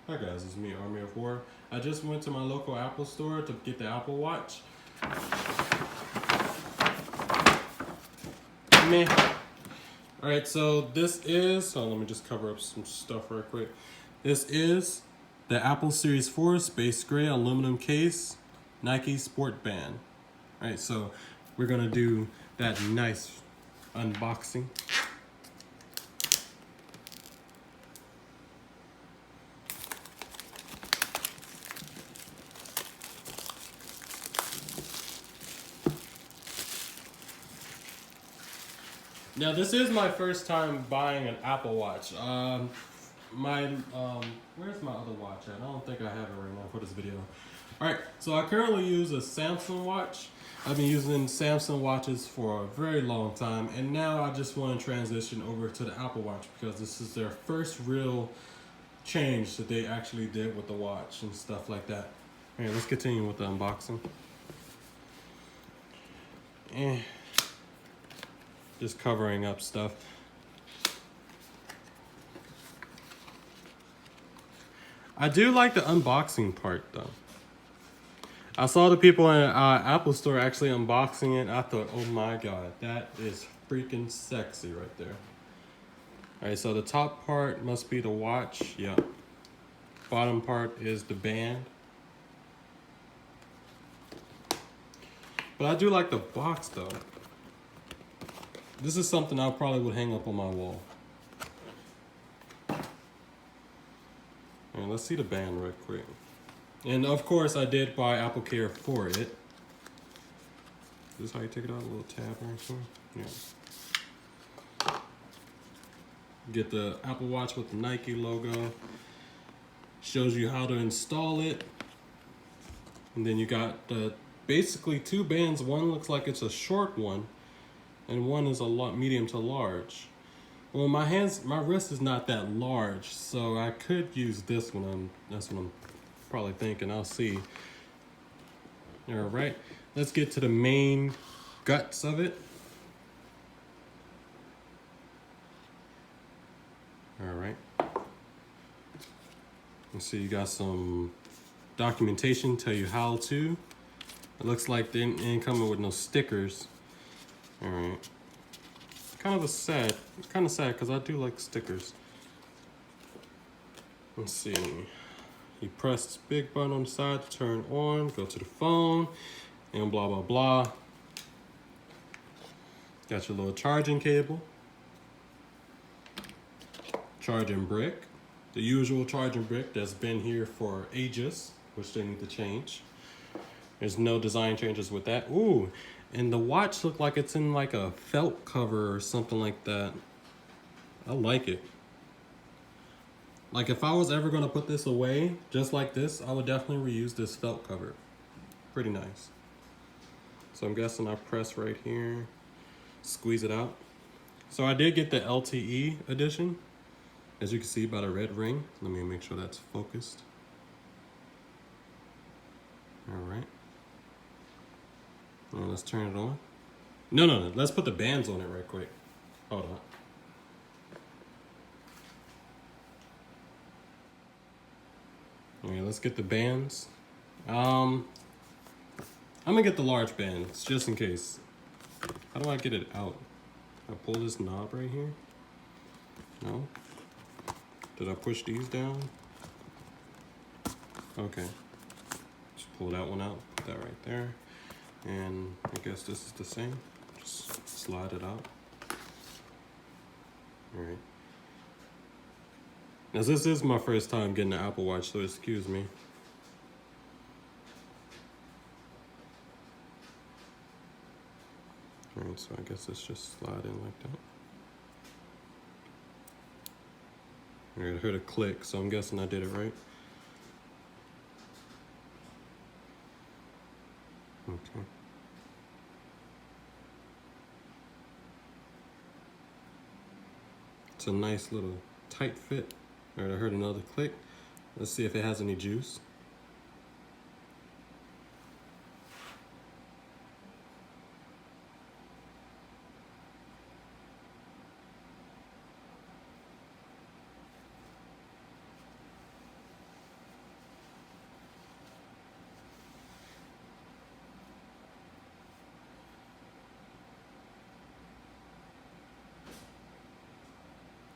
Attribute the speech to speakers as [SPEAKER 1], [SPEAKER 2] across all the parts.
[SPEAKER 1] Hi guys, it's me, Army of Four. I just went to my local Apple store to get the Apple Watch. Meh. Alright, so this is, let me just cover up some stuff real quick. This is the Apple Series 4 Space Gray aluminum case Nike Sport Band. Alright, so we're gonna do that nice unboxing. Now this is my first time buying an Apple Watch. Where's my other watch at? I don't think I have it right now for this video. Alright, so I currently use a Samsung watch. I've been using Samsung watches for a very long time, and now I just want to transition over to the Apple Watch because this is their first real change that they actually did with the watch and stuff like that. Alright, let's continue with the unboxing. Just covering up stuff. I do like the unboxing part though. I saw the people in Apple Store actually unboxing it. I thought, oh my god, that is freaking sexy right there. Alright, so the top part must be the watch. Yeah. Bottom part is the band. But I do like the box though. This is something I probably would hang up on my wall. Alright, let's see the band real quick. And of course I did buy Apple Care for it. Is this how you take it out? A little tab or something? Yeah. Get the Apple Watch with the Nike logo. Shows you how to install it. And then you got the basically two bands. One looks like it's a short one, and one is a lot medium to large. Well, my wrist is not that large, so I could use this one. That's what I'm probably thinking. I'll see. All right, let's get to the main guts of it. All right. Let's see, you got some documentation, tell you how to. It looks like they ain't coming with no stickers. All right. It's kind of sad because I do like stickers. Let's see. You press this big button on the side to turn on, go to the phone, and blah, blah, blah. Got your little charging cable. Charging brick. The usual charging brick that's been here for ages, which they need to change. There's no design changes with that. Ooh, and the watch looked like it's in like a felt cover or something like that. I like it. Like if I was ever gonna put this away, just like this, I would definitely reuse this felt cover. Pretty nice. So I'm guessing I press right here, squeeze it out. So I did get the LTE edition, as you can see by the red ring. Let me make sure that's focused. All right. Now let's turn it on. No. Let's put the bands on it right quick. Hold on. All right, let's get the bands. I'm gonna get the large bands just in case. How do I get it out? I pull this knob right here? No? Did I push these down? Okay. Just pull that one out, put that right there. And I guess this is the same. Just slide it out. All right. Now this is my first time getting an Apple Watch, so excuse me. All right, so I guess it's just slide in like that. All right, I heard a click, so I'm guessing I did it right. Okay. It's a nice little tight fit. All right, I heard another click. Let's see if it has any juice.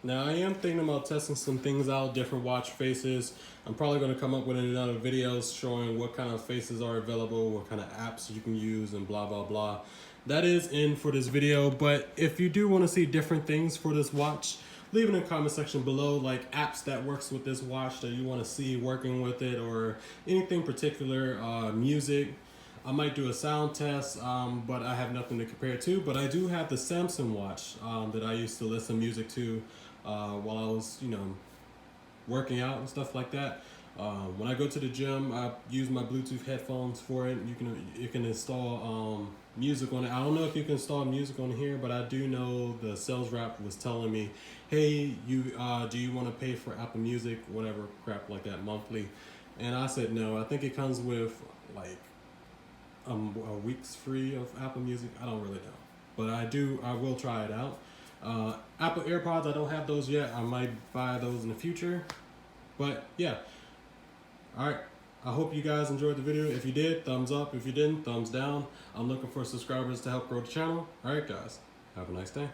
[SPEAKER 1] Now I am thinking about testing some things out, different watch faces. I'm probably going to come up with another videos showing what kind of faces are available, what kind of apps you can use, and blah blah blah. That is in for this video, but if you do want to see different things for this watch, leave it in the comment section below, like apps that works with this watch that you want to see working with it, or anything particular, music. I might do a sound test, but I have nothing to compare to. But I do have the Samsung watch that I used to listen music to while I was, working out and stuff like that. When I go to the gym, I use my Bluetooth headphones for it. You can install music on it. I don't know if you can install music on here, but I do know the sales rep was telling me, "Hey, do you want to pay for Apple Music, whatever crap like that, monthly?" And I said no. I think it comes with like a week's free of Apple Music. I don't really know, but I will try it out. Apple AirPods, I don't have those yet. I might buy those in the future, but yeah. All right, I hope you guys enjoyed the video. If you did, thumbs up. If you didn't, thumbs down. I'm looking for subscribers to help grow the channel. All right, guys, have a nice day.